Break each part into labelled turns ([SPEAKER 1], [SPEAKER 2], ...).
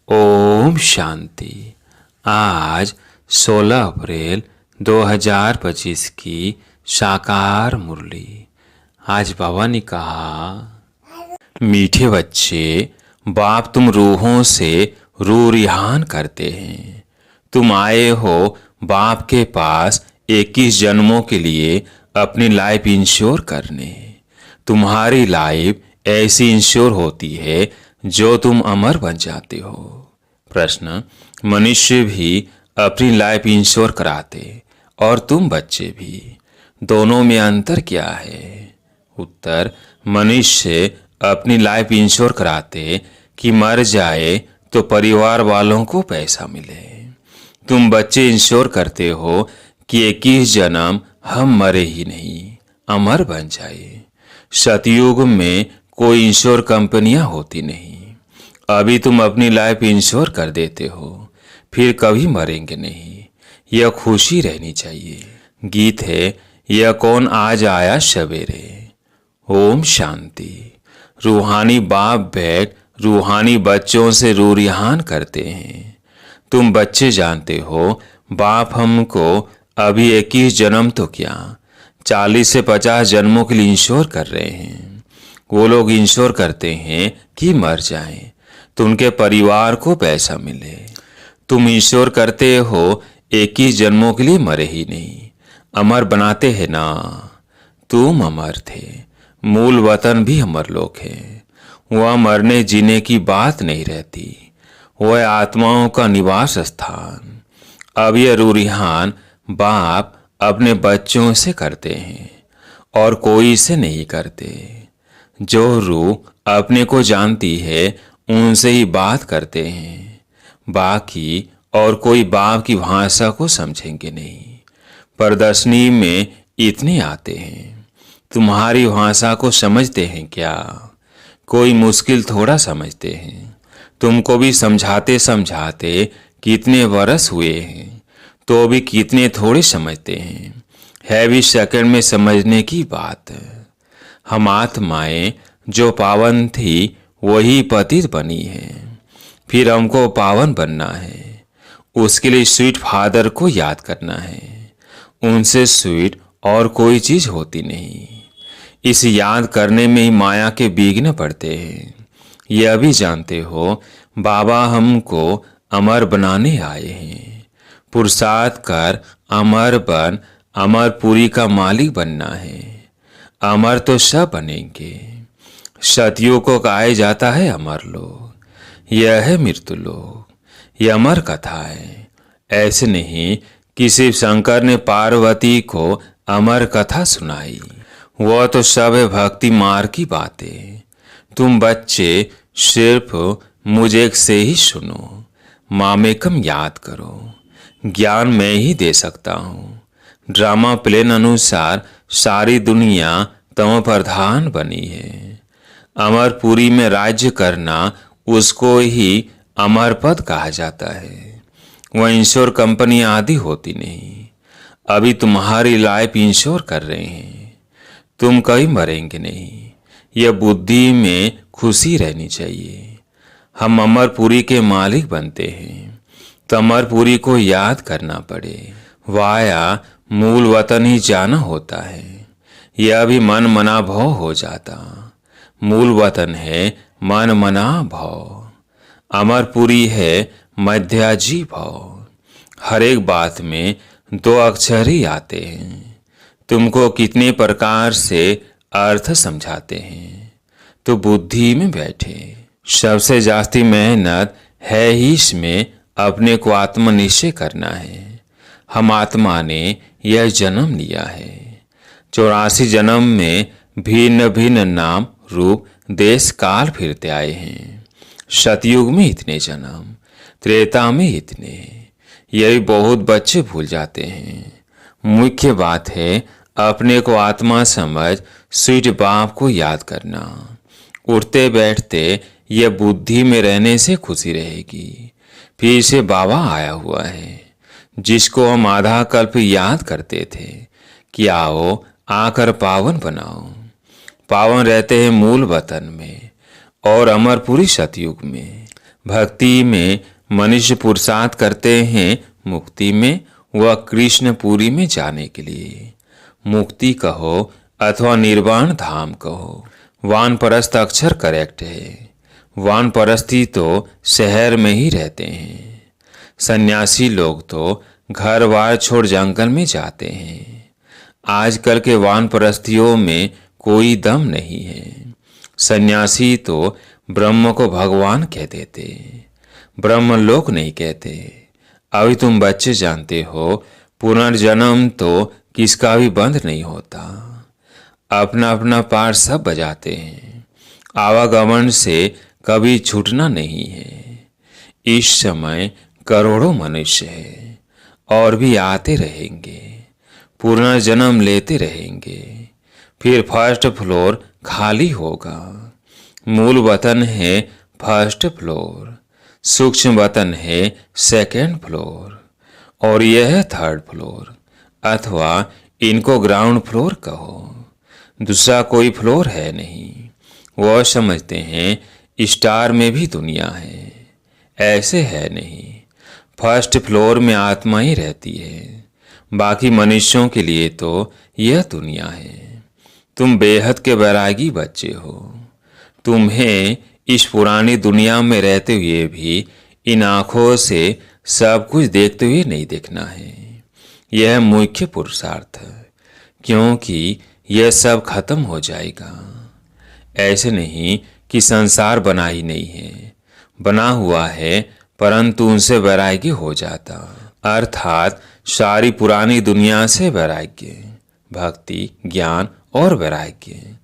[SPEAKER 1] ओम शांति। आज 16 अप्रैल 2025 की साकार मुरली। आज बाबा ने कहा, मीठे बच्चे, बाप तुम रूहों से रूह रिहान करते हैं। तुम आए हो बाप के पास 21 जन्मों के लिए अपनी लाइफ इंश्योर करने। तुम्हारी लाइफ ऐसी इंश्योर होती है जो तुम अमर बन जाते हो। प्रश्न, मनुष्य भी अपनी लाइफ इंश्योर कराते और तुम बच्चे भी, दोनों में अंतर क्या है? उत्तर, मनुष्य अपनी लाइफ इंश्योर कराते कि मर जाए तो परिवार वालों को पैसा मिले। तुम बच्चे इंश्योर करते हो कि 21 जन्म हम मरे ही नहीं, अमर बन जाए। सतयुग में कोई इंश्योर कंपनियां होती नहीं। अभी तुम अपनी लाइफ इंश्योर कर देते हो, फिर कभी मरेंगे नहीं। यह खुशी रहनी चाहिए। गीत है, यह कौन आज आया सवेरे। ओम शांति। रूहानी बाप बैठ रूहानी बच्चों से रूह रिहान करते हैं। तुम बच्चे जानते हो बाप हमको अभी 21 जन्म तो क्या 40 से 50 जन्मों के लिए इंश्योर कर रहे हैं। वो लोग इंश्योर करते हैं कि मर जाएं तो उनके परिवार को पैसा मिले। तुम इंश्योर करते हो 21 जन्मों के लिए मरे ही नहीं, अमर बनाते हैं ना। तुम अमर थे, मूल वतन भी अमर लोग हैं। वह मरने जीने की बात नहीं रहती, वह आत्माओं का निवास स्थान। अब यह रूह रिहान बाप अपने बच्चों से करते हैं और कोई से नहीं करते। जो रूह अपने को जानती है उनसे ही बात करते हैं। बाकी और कोई बाप की भाषा को समझेंगे नहीं। प्रदर्शनी में इतने आते हैं, तुम्हारी भाषा को समझते हैं क्या? कोई मुश्किल थोड़ा समझते हैं। तुमको भी समझाते समझाते कितने वर्ष हुए हैं, तो भी कितने थोड़े समझते हैं। है भी सेकंड में समझने की बात। हम आत्माएं जो पावन थी वही पतित बनी है, फिर हमको पावन बनना है। उसके लिए स्वीट फादर को याद करना है। उनसे स्वीट और कोई चीज होती नहीं। इस याद करने में ही माया के विघ्न पड़ते हैं। यह भी जानते हो बाबा हमको अमर बनाने आए हैं। पुरुषार्थ कर अमर बन अमरपुरी का मालिक बनना है। अमर तो सब बनेंगे। सतियों को कहा जाता है अमर लोग, यह है मृत्यु लोग। यह अमर कथा है। ऐसे नहीं कि सिर्फ शंकर ने पार्वती को अमर कथा सुनाई, वह तो सब है भक्ति मार्ग की बातें। तुम बच्चे सिर्फ मुझे एक से ही सुनो, मामेकम याद करो। ज्ञान मैं ही दे सकता हूँ। ड्रामा प्लेन अनुसार सारी दुनिया तम प्रधान बनी है। अमरपुरी में राज्य करना उसको ही अमर पद कहा जाता है। वह इंश्योर कंपनी आदि होती नहीं। अभी तुम्हारी लाइफ इंश्योर कर रहे हैं। तुम कभी मरेंगे नहीं। यह बुद्धि में खुशी रहनी चाहिए। हम अमरपुरी के मालिक बनते हैं तो अमरपुरी को याद करना पड़े। वाया मूल वतन ही जाना होता है। यह भी मन मना भाव हो जाता। मूल वतन है मन मना भाव। अमरपुरी है मध्याजी भाव। हर एक बात में 2 अक्षर ही आते हैं। तुमको कितने प्रकार से अर्थ समझाते हैं तो बुद्धि में बैठे। सबसे जास्ती मेहनत है ही इसमें अपने को आत्मनिश्चय करना है। हम आत्मा ने यह जन्म लिया है। 84 जन्म में भिन्न भिन्न नाम रूप देश काल फिरते आए हैं। सतयुग में इतने जन्म, त्रेता में इतने। यही बहुत बच्चे भूल जाते हैं। मुख्य बात है अपने को आत्मा समझ स्वीट बाप को याद करना। उठते बैठते यह बुद्धि में रहने से खुशी रहेगी। फिर से बाबा आया हुआ है जिसको हम आधा कल्प याद करते थे कि आओ आकर पावन बनाओ। पावन रहते हैं मूल वतन में और अमरपुरी सतयुग में। भक्ति में मनुष्य पुरुषार्थ करते हैं मुक्ति में व कृष्णपुरी में जाने के लिए। मुक्ति कहो अथवा निर्वाण धाम कहो, वानप्रस्थ अक्षर करेक्ट है। वानप्रस्थी तो शहर में ही रहते हैं, सन्यासी लोग तो घर बार छोड़ जंगल में जाते हैं। आजकल के वानप्रस्थियों में कोई दम नहीं है। सन्यासी तो ब्रह्म को भगवान कह देते, ब्रह्म लोक नहीं कहते। अभी तुम बच्चे जानते हो, पुनर्जन्म तो किसका भी बंद नहीं होता। अपना अपना पार सब बजाते हैं, आवागमन से कभी छूटना नहीं है। इस समय करोड़ों मनुष्य है और भी आते रहेंगे, पुनर्जन्म लेते रहेंगे। फिर फर्स्ट फ्लोर खाली होगा। मूल वतन है फर्स्ट फ्लोर, सूक्ष्म वतन है सेकंड फ्लोर, और यह है थर्ड फ्लोर, अथवा इनको ग्राउंड फ्लोर कहो। दूसरा कोई फ्लोर है नहीं। वह समझते हैं स्टार में भी दुनिया है, ऐसे है नहीं। फर्स्ट फ्लोर में आत्मा ही रहती है, बाकी मनुष्यों के लिए तो यह दुनिया है। तुम बेहद के वैरागी बच्चे हो। तुम्हें इस पुरानी दुनिया में रहते हुए भी इन आँखों से सब कुछ देखते हुए नहीं देखना है। यह मुख्य पुरुषार्थ है, क्योंकि यह सब खत्म हो जाएगा। ऐसे नहीं कि संसार बना ही नहीं है, बना हुआ है, परंतु उनसे वैराग्य हो जाता। अर्थात सारी पुरानी दुनिया से वैराग्य, भक्ति, ज्ञान और वैराग्य।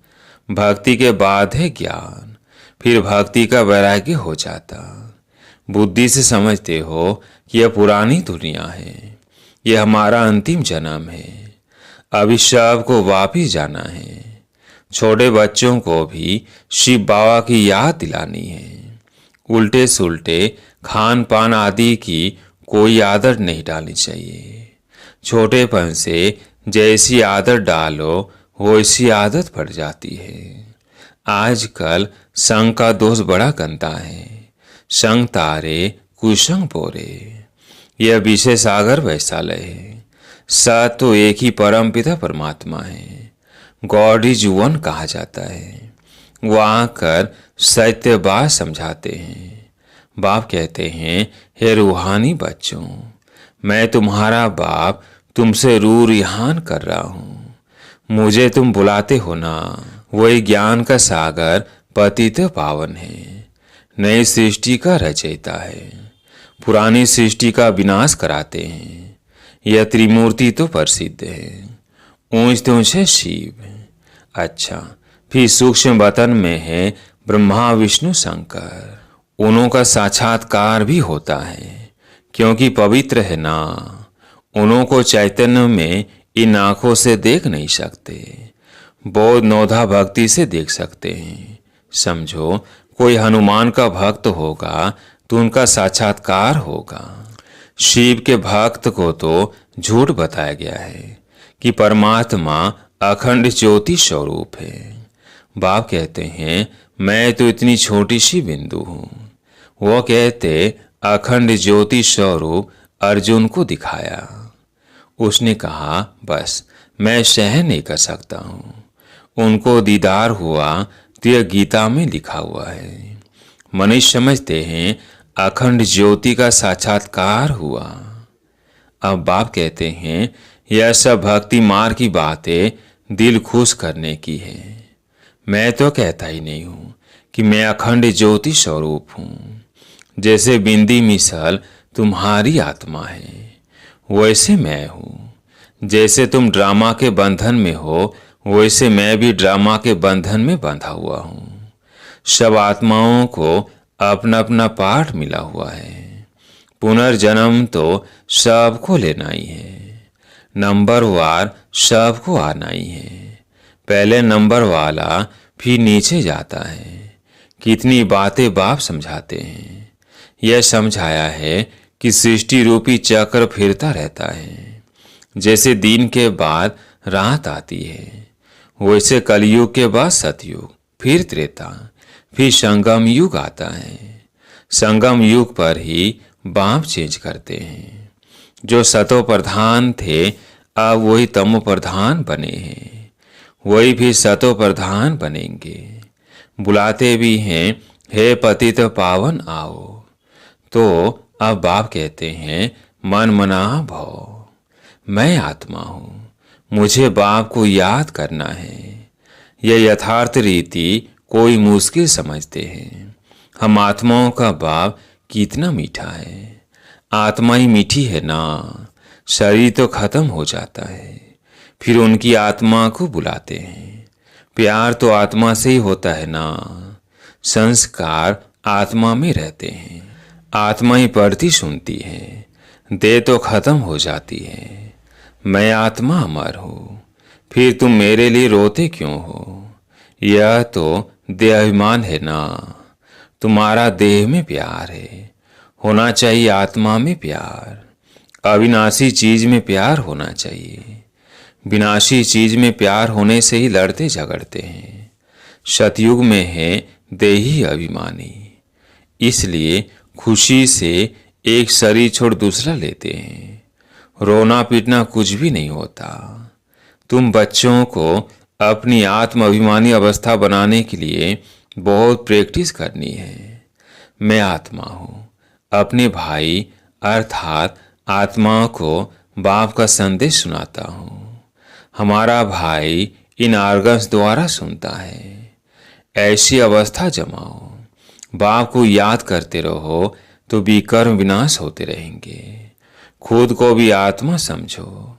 [SPEAKER 1] भक्ति के बाद है ज्ञान, फिर भक्ति का वैराग्य हो जाता। बुद्धि से समझते हो कि यह पुरानी दुनिया है, यह हमारा अंतिम जन्म है, अभी सब को वापिस जाना है। छोटे बच्चों को भी शिव बाबा की याद दिलानी है। उल्टे सुल्टे खान पान आदि की कोई आदत नहीं डालनी चाहिए। छोटेपन से जैसी आदत डालो वैसी आदत पड़ जाती है। आजकल संग का दोष बड़ा गंदा है। संग तारे कुसंग पोरे, यह विषय सागर वैशालय है। सत तो एक ही परम पिता परमात्मा है, गॉड इज वन कहा जाता है। वो आकर सत्य बात समझाते हैं। बाप कहते हैं, हे रूहानी बच्चों, मैं तुम्हारा बाप तुमसे रू रिहान कर रहा हूँ। मुझे तुम बुलाते हो ना। वही ज्ञान का सागर पतित पावन है, नई सृष्टि का रचयिता है, पुरानी सृष्टि का विनाश कराते हैं। यह त्रिमूर्ति तो प्रसिद्ध है, ऊंच ऊंचे शिव। अच्छा, फिर सूक्ष्म वतन में है ब्रह्मा विष्णु शंकर। उन्हों का साक्षात्कार भी होता है, क्योंकि पवित्र है ना। उन्हों को चैतन्य में इन आंखों से देख नहीं सकते, बौद्ध नौधा भक्ति से देख सकते हैं। समझो, कोई हनुमान का भक्त होगा तो उनका साक्षात्कार होगा। शिव के भक्त को तो झूठ बताया गया है कि परमात्मा अखंड ज्योति स्वरूप है। बाप कहते हैं, मैं तो इतनी छोटी सी बिंदु हूँ। वो कहते अखंड ज्योति स्वरूप अर्जुन को दिखाया। उसने कहा, बस मैं सहन नहीं कर सकता हूँ। उनको दीदार हुआ तो यह गीता में लिखा हुआ है। मनुष्य समझते हैं अखंड ज्योति का साक्षात्कार हुआ। अब बाप कहते हैं, यह सब भक्ति मार्ग की बातें दिल खुश करने की है। मैं तो कहता ही नहीं हूँ कि मैं अखंड ज्योति स्वरूप हूँ। जैसे बिंदी मिसल तुम्हारी आत्मा है, वैसे मैं हूँ। जैसे तुम ड्रामा के बंधन में हो, वैसे मैं भी ड्रामा के बंधन में बंधा हुआ हूँ। सब आत्माओं को अपना अपना पाठ मिला हुआ है। पुनर्जन्म तो सबको लेना ही है, नंबर वार सबको आना ही है। पहले नंबर वाला फिर नीचे जाता है। कितनी बातें बाप समझाते हैं। यह समझाया है कि सृष्टि रूपी चक्र फिरता रहता है। जैसे दिन के बाद रात आती है, वैसे कलयुग के बाद सतयुग, फिर त्रेता, फिर संगम युग आता है। संगम युग पर ही बाप चेंज करते हैं। जो सतो प्रधान थे अब वही तमो प्रधान बने हैं, वही भी सतो प्रधान बनेंगे। बुलाते भी हैं, हे पतित पावन आओ। तो अब बाप कहते हैं, मन मना भव। मैं आत्मा हूँ, मुझे बाप को याद करना है। यह यथार्थ रीति कोई मुश्किल समझते हैं। हम आत्माओं का बाप कितना मीठा है। आत्मा ही मीठी है ना, शरीर तो खत्म हो जाता है, फिर उनकी आत्मा को बुलाते हैं। प्यार तो आत्मा से ही होता है ना, संस्कार आत्मा में रहते हैं। आत्मा ही पढ़ती सुनती है, देह तो खत्म हो जाती है। मैं आत्मा अमर हूँ, फिर तुम मेरे लिए रोते क्यों हो? यह तो देहाभिमान है ना, तुम्हारा देह में प्यार है, होना चाहिए आत्मा में प्यार। अविनाशी चीज में प्यार होना चाहिए, विनाशी चीज में प्यार होने से ही लड़ते झगड़ते हैं। सतयुग में है देही अभिमानी, इसलिए खुशी से एक शरीर छोड़ दूसरा लेते हैं। रोना पीटना कुछ भी नहीं होता। तुम बच्चों को अपनी आत्म अभिमानी अवस्था बनाने के लिए बहुत प्रैक्टिस करनी है। मैं आत्मा हूँ, अपने भाई अर्थात आत्मा को बाप का संदेश सुनाता हूँ। हमारा भाई इन आर्गन्स द्वारा सुनता है। ऐसी अवस्था जमाओ, बाप को याद करते रहो तो विकर्म विनाश होते रहेंगे। खुद को भी आत्मा समझो,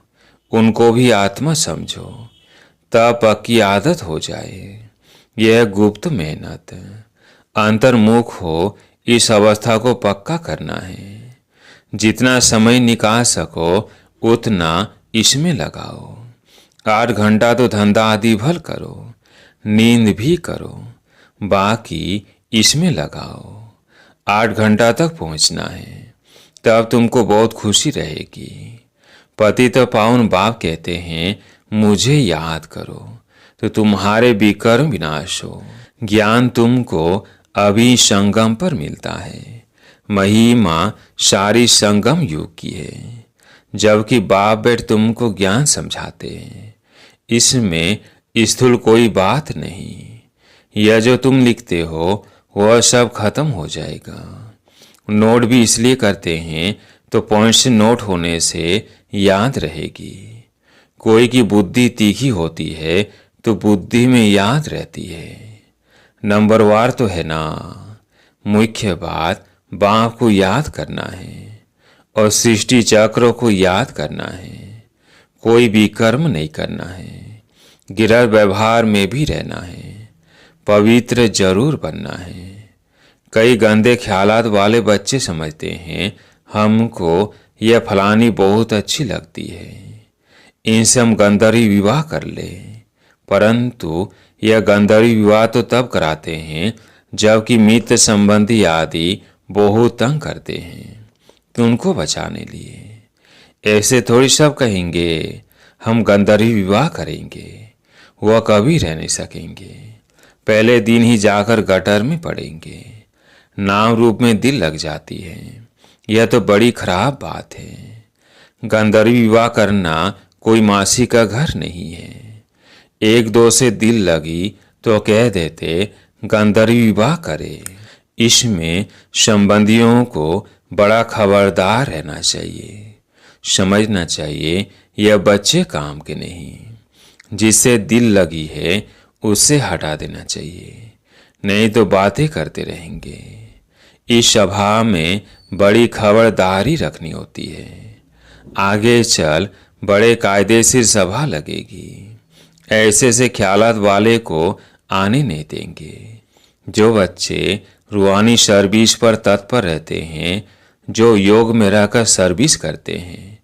[SPEAKER 1] उनको भी आत्मा समझो, तब पक्की आदत हो जाए। यह गुप्त मेहनत, अंतर्मुख हो इस अवस्था को पक्का करना है। जितना समय निकाल सको उतना इसमें लगाओ। 8 घंटा तो धंधा आदि भल करो, नींद भी करो, बाकी इसमें लगाओ। 8 घंटा तक पहुंचना है, तब तुमको बहुत खुशी रहेगी। पतित पावन बाप कहते हैं, मुझे याद करो तो तुम्हारे विकर्म विनाश हो। ज्ञान तुमको अभी संगम पर मिलता है। महिमा सारी संगम युग की है, जबकि बाप बेट तुमको ज्ञान समझाते हैं। इसमें स्थूल कोई बात नहीं। यह जो तुम लिखते हो वह सब खत्म हो जाएगा। नोट भी इसलिए करते हैं तो पॉइंट्स नोट होने से याद रहेगी। कोई की बुद्धि तीखी होती है तो बुद्धि में याद रहती है। नंबरवार तो है ना। मुख्य बात बाप को याद करना है और सृष्टि चक्र को याद करना है। कोई भी कर्म नहीं करना है। गिरह व्यवहार में भी रहना है। पवित्र जरूर बनना है। कई गंदे ख्यालात वाले बच्चे समझते हैं हमको यह फलानी बहुत अच्छी लगती है, इनसे हम गंधर्वी विवाह कर ले। परंतु यह गंधर्वी विवाह तो तब कराते हैं जबकि मित्र संबंधी आदि बहुत तंग करते हैं, तो उनको बचाने लिए। ऐसे थोड़ी सब कहेंगे हम गंधर्वी विवाह करेंगे, वह कभी रह नहीं सकेंगे। पहले दिन ही जाकर गटर में पड़ेंगे। नाम रूप में दिल लग जाती है, यह तो बड़ी खराब बात है। गंधर्वी विवाह करना कोई मासी का घर नहीं है। 1-2 से दिल लगी तो कह देते गंधर्वी विवाह करे। इसमें संबंधियों को बड़ा खबरदार रहना चाहिए। समझना चाहिए यह बच्चे काम के नहीं। जिससे दिल लगी है उससे हटा देना चाहिए, नहीं तो बातें करते रहेंगे। इस सभा में बड़ी खबरदारी रखनी होती है। आगे चल बड़े कायदे से सभा लगेगी। ऐसे से ख्यालात वाले को आने नहीं देंगे। जो बच्चे रूहानी सर्विस पर तत्पर रहते हैं, जो योग में रहकर सर्विस करते हैं,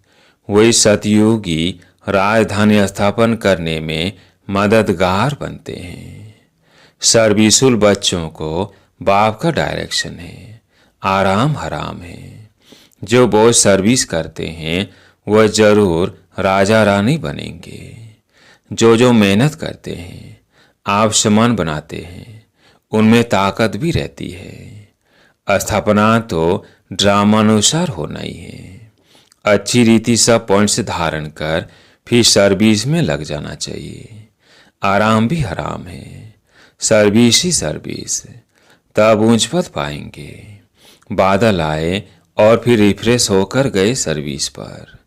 [SPEAKER 1] वही सतयुगी राजधानी स्थापन करने में मददगार बनते हैं। सर्विसुल बच्चों को बाप का डायरेक्शन है, आराम हराम है। जो बहुत सर्विस करते हैं वह जरूर राजा रानी बनेंगे। जो मेहनत करते हैं, आप समान बनाते हैं, उनमें ताकत भी रहती है। स्थापना तो ड्रामानुसार होना ही है। अच्छी रीति सब पॉइंट्स धारण कर फिर सर्विस में लग जाना चाहिए। आराम भी हराम है, सर्विस ही सर्विस, तब ऊंच पद पाएंगे। बादल आए और फिर रिफ्रेश होकर गए सर्विस पर।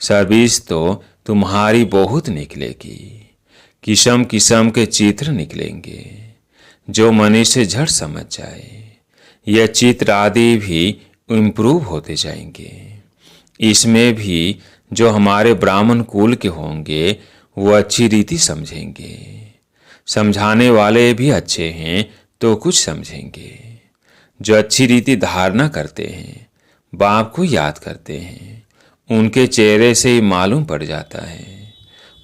[SPEAKER 1] सर्विस तो तुम्हारी बहुत निकलेगी, किस्म किस्म के चित्र निकलेंगे जो मनुष्य झट समझ जाए। यह चित्र आदि भी इम्प्रूव होते जाएंगे। इसमें भी जो हमारे ब्राह्मण कुल के होंगे वो अच्छी रीति समझेंगे। समझाने वाले भी अच्छे हैं तो कुछ समझेंगे। जो अच्छी रीति धारणा करते हैं, बाप को याद करते हैं, उनके चेहरे से ही मालूम पड़ जाता है,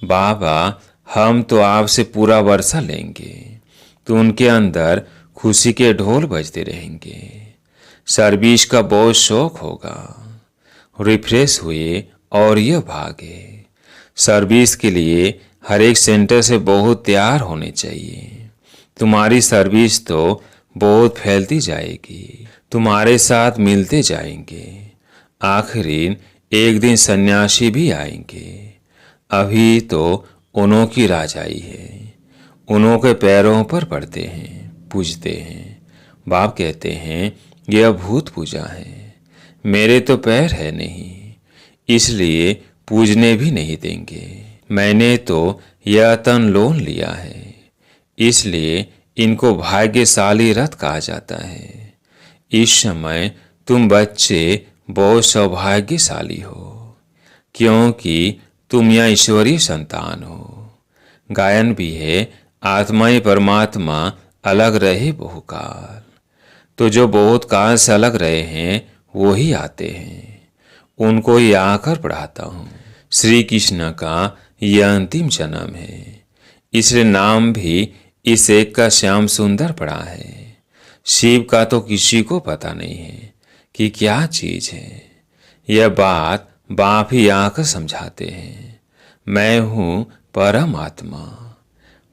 [SPEAKER 1] बाबा हम तो आपसे पूरा वर्षा लेंगे। तो उनके अंदर खुशी के ढोल बजते रहेंगे। सर्विस का बहुत शौक होगा। रिफ्रेश हुए और यह भागे। सर्विस के लिए हर एक सेंटर से बहुत तैयार होने चाहिए। तुम्हारी सर्विस तो बहुत फैलती जाएगी, तुम्हारे साथ मिलते जाएंगे। आखिरी एक दिन सन्यासी भी आएंगे। अभी तो उन्हों की राजाई है, उन्हों के पैरों पर पड़ते हैं, पूजते हैं। बाप कहते हैं यह भूत पूजा है, मेरे तो पैर है नहीं, इसलिए पूजने भी नहीं देंगे। मैंने तो यह तन लोन लिया है, इसलिए इनको भाग्यशाली रथ कहा जाता है। इस समय तुम बच्चे बहुत सौभाग्यशाली हो, क्योंकि तुम यह ईश्वरीय संतान हो। गायन भी है, आत्मा ही परमात्मा अलग रहे बहुकाल। तो जो बहुत काल से अलग रहे हैं वो ही आते हैं, उनको ही आकर पढ़ाता हूँ। श्री कृष्ण का यह अंतिम जन्म है, इसलिए नाम भी इस एक का श्याम सुंदर पड़ा है। शिव का तो किसी को पता नहीं है कि क्या चीज है। यह बात बाप ही आकर समझाते हैं। मैं हूँ परम आत्मा,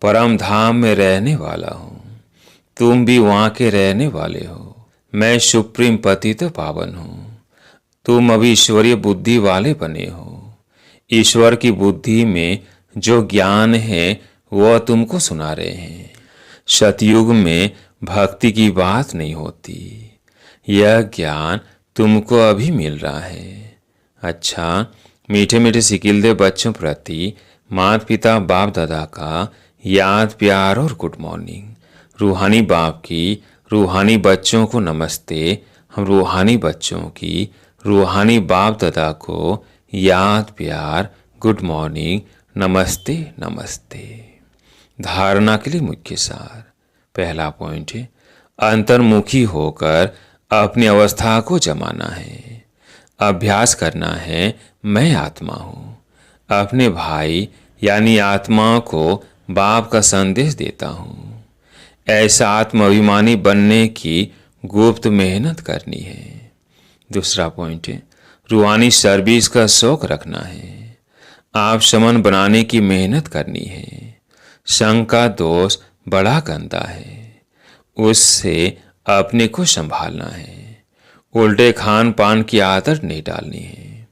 [SPEAKER 1] परम धाम में रहने वाला हूँ, तुम भी वहाँ के रहने वाले हो। मैं सुप्रीम पतित पावन हूँ, तुम अभी ईश्वरीय बुद्धि वाले बने हो। ईश्वर की बुद्धि में जो ज्ञान है वह तुमको सुना रहे हैं। सतयुग में भक्ति की बात नहीं होती, यह ज्ञान तुमको अभी मिल रहा है। अच्छा, मीठे मीठे सिकिलदे बच्चों प्रति माता पिता बाप दादा का याद प्यार और गुड मॉर्निंग। रूहानी बाप की रूहानी बच्चों को नमस्ते। हम रूहानी बच्चों की रूहानी बाप दादा को याद प्यार गुड मॉर्निंग, नमस्ते नमस्ते। धारणा के लिए मुख्य सार। पहला पॉइंट है, अंतर्मुखी होकर अपनी अवस्था को जमाना है। अभ्यास करना है, मैं आत्मा हूँ। अपने भाई यानी आत्मा को बाप का संदेश देता हूँ। ऐसा आत्माभिमानी बनने की गुप्त मेहनत करनी है। दूसरा पॉइंट है, रूहानी सर्विस का शौक रखना है। आप समन बनाने की मेहनत करनी है। संग का दोष बड़ा गंदा है, उससे अपने को संभालना है। उल्टे खान पान की आदत नहीं डालनी है।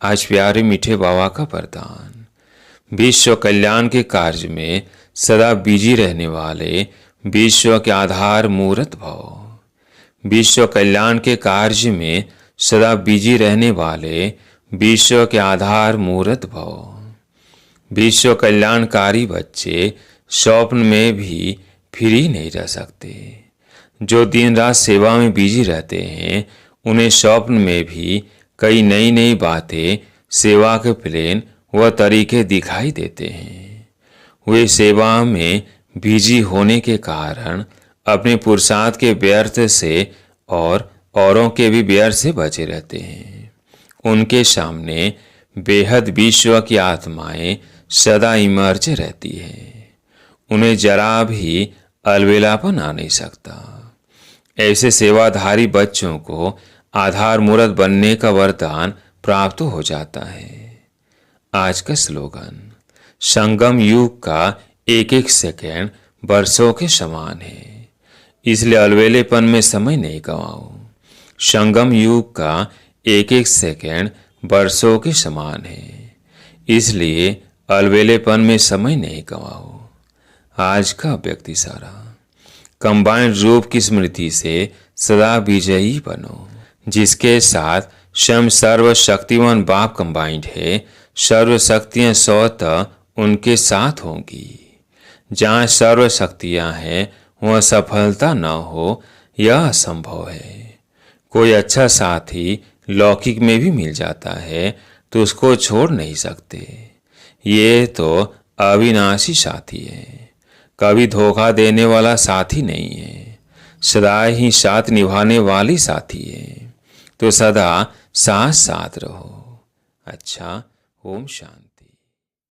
[SPEAKER 1] आज प्यारे मीठे बाबा का वरदान, विश्व कल्याण के कार्य में सदा बिजी रहने वाले विश्व के आधार मूर्त भव। विश्व कल्याण के कार्य में सदा बिजी रहने वाले विश्व के आधार मूर्त भव। विश्व कल्याणकारी बच्चे स्वप्न में भी फ्री नहीं रह सकते। जो दिन रात सेवा में बिजी रहते हैं उन्हें स्वप्न में भी कई नई नई बातें, सेवा के प्लान व तरीके दिखाई देते हैं। वे सेवा में बिजी होने के कारण अपने पुरुषार्थ के व्यर्थ से और औरों के भी व्यर्थ से बचे रहते हैं। उनके सामने बेहद विश्व की आत्माएं सदा इमर्ज रहती है, उन्हें जरा भी अलबेलापन आ नहीं सकता। ऐसे सेवाधारी बच्चों को आधार मूर्त बनने का वरदान प्राप्त हो जाता है। आज का स्लोगन, संगम युग का एक एक सेकंड वर्षों के समान है, इसलिए अलबेलेपन में समय नहीं गंवाओ। संगम युग का एक एक सेकंड वर्षों के समान है, इसलिए अलबेलेपन में समय नहीं गंवाओ। आज का व्यक्ति सारा कंबाइंड रूप की स्मृति से सदा विजयी बनो, जिसके साथ स्वयं सर्वशक्तिवान बाप कंबाइंड है। सर्व शक्तियां स्वतः उनके साथ होंगी। जहाँ सर्व शक्तियां हैं वह सफलता न हो यह असंभव है। कोई अच्छा साथी लौकिक में भी मिल जाता है तो उसको छोड़ नहीं सकते। ये तो अविनाशी साथी है, कभी धोखा देने वाला साथी नहीं है, सदा ही साथ निभाने वाली साथी है। तो सदा साथ साथ रहो। अच्छा, ओम शांति।